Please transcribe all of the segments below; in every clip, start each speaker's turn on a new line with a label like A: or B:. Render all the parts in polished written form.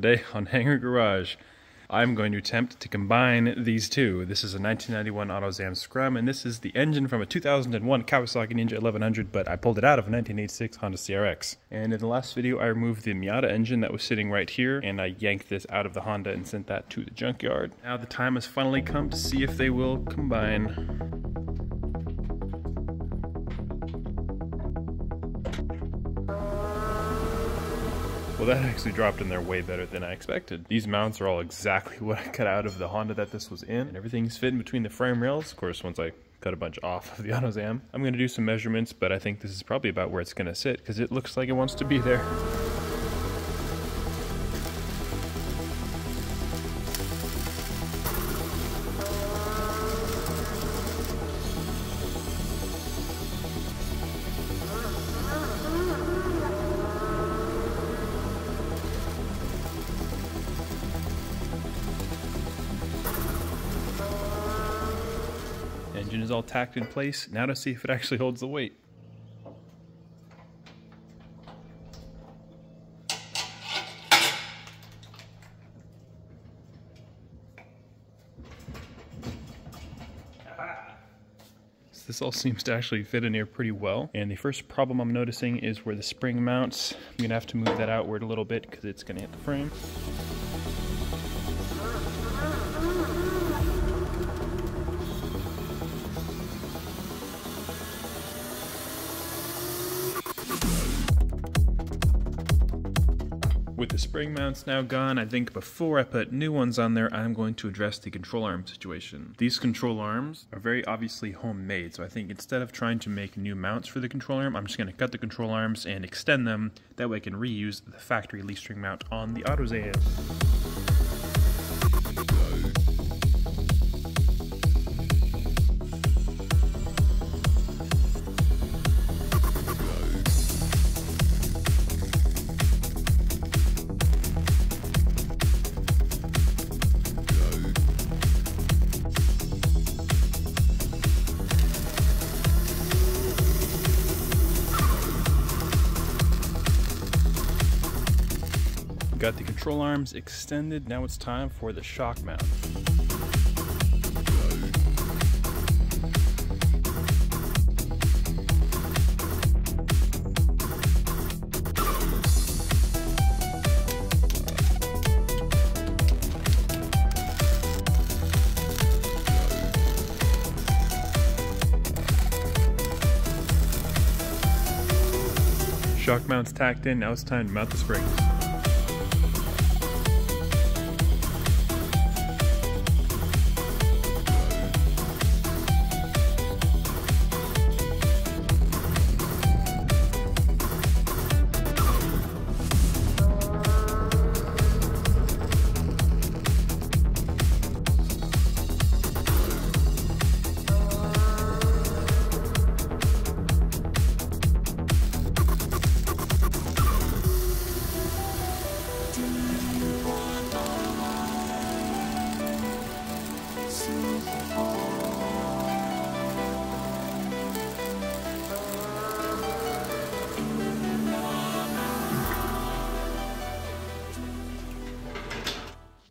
A: Today on Hangar Garage, I'm going to attempt to combine these two. This is a 1991 AutoZam Scrum, and this is the engine from a 2001 Kawasaki Ninja 1100, but I pulled it out of a 1986 Honda Crx. And in the last video, I removed the Miata engine that was sitting right here, and I yanked this out of the Honda and sent that to the junkyard. Now the time has finally come to see if they will combine. Well, that actually dropped in there way better than I expected. These mounts are all exactly what I cut out of the Honda that this was in, and everything's fitting between the frame rails. Of course, once I cut a bunch off of the AutoZam. I'm going to do some measurements, but I think this is probably about where it's going to sit because it looks like it wants to be there. Engine is all tacked in place. Now to see if it actually holds the weight. So this all seems to actually fit in here pretty well. And the first problem I'm noticing is where the spring mounts. I'm gonna have to move that outward a little bit because it's gonna hit the frame. With the spring mounts now gone, I think before I put new ones on there, I'm going to address the control arm situation. These control arms are very obviously homemade, so I think instead of trying to make new mounts for the control arm, I'm just going to cut the control arms and extend them. That way I can reuse the factory leaf string mount on the AutoZam. Got the control arms extended, now it's time for the shock mount. Shock mount's tacked in, now it's time to mount the springs.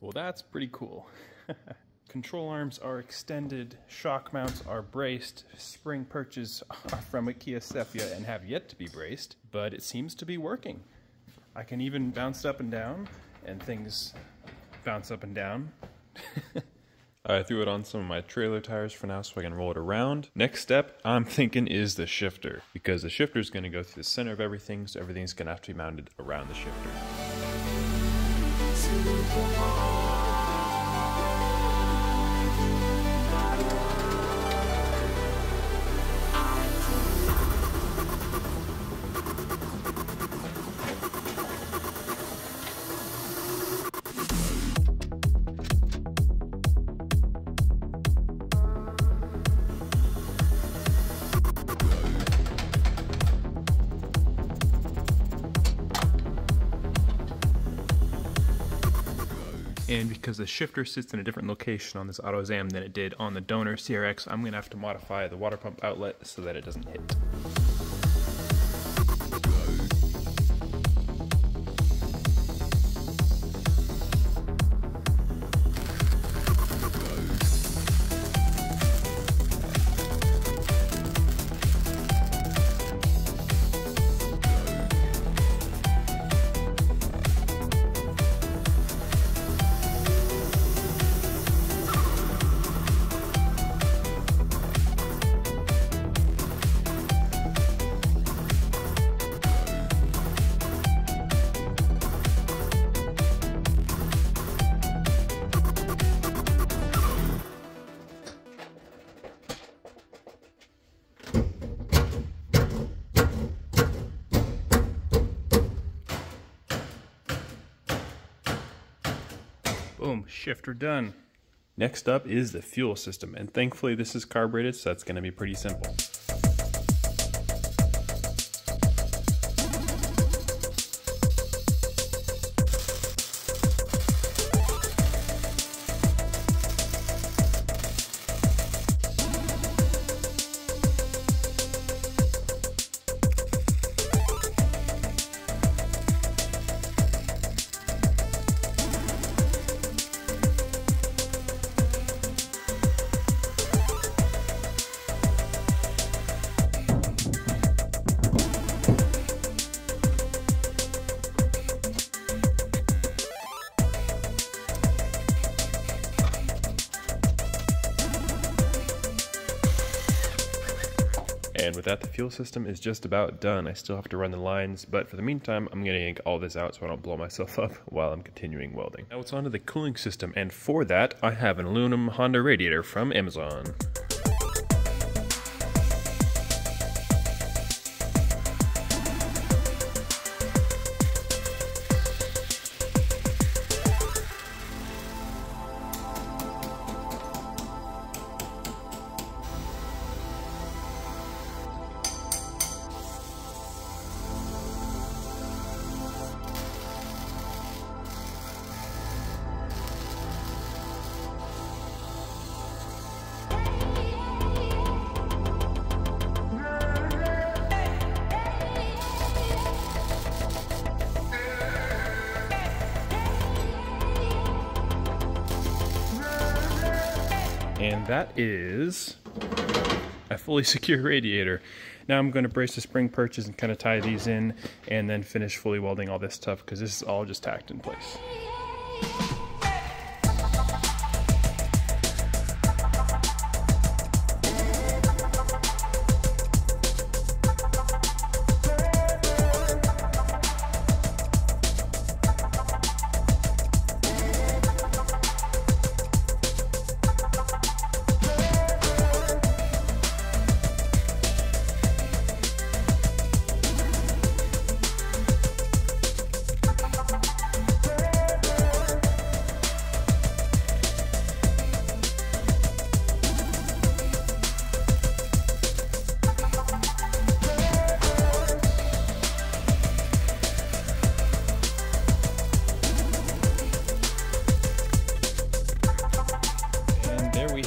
A: Well, that's pretty cool. Control arms are extended, shock mounts are braced, spring perches are from a Kia Sepia and have yet to be braced, but it seems to be working. I can even bounce up and down, and things bounce up and down. I threw it on some of my trailer tires for now so I can roll it around. Next step, I'm thinking, is the shifter, because the shifter is going to go through the center of everything, so everything's going to have to be mounted around the shifter. And because the shifter sits in a different location on this AutoZam than it did on the donor CRX, I'm going to have to modify the water pump outlet so that it doesn't hit. Boom, shifter done. Next up is the fuel system, and thankfully this is carbureted, so that's going to be pretty simple. And with that, the fuel system is just about done. I still have to run the lines, but for the meantime, I'm gonna yank all this out so I don't blow myself up while I'm continuing welding. Now it's on to the cooling system, and for that, I have an aluminum Honda radiator from Amazon. And that is a fully secure radiator. Now I'm going to brace the spring perches and kind of tie these in and then finish fully welding all this stuff because this is all just tacked in place.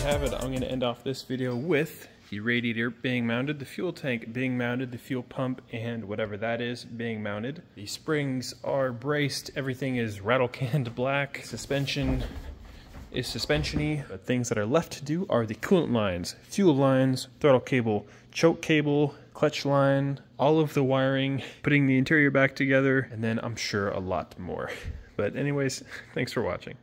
A: Have it. I'm going to end off this video with the radiator being mounted, the fuel tank being mounted, the fuel pump and whatever that is being mounted. The springs are braced, everything is rattle canned black, suspension is suspension-y. The things that are left to do are the coolant lines, fuel lines, throttle cable, choke cable, clutch line, all of the wiring, putting the interior back together, and then I'm sure a lot more. But anyways, thanks for watching.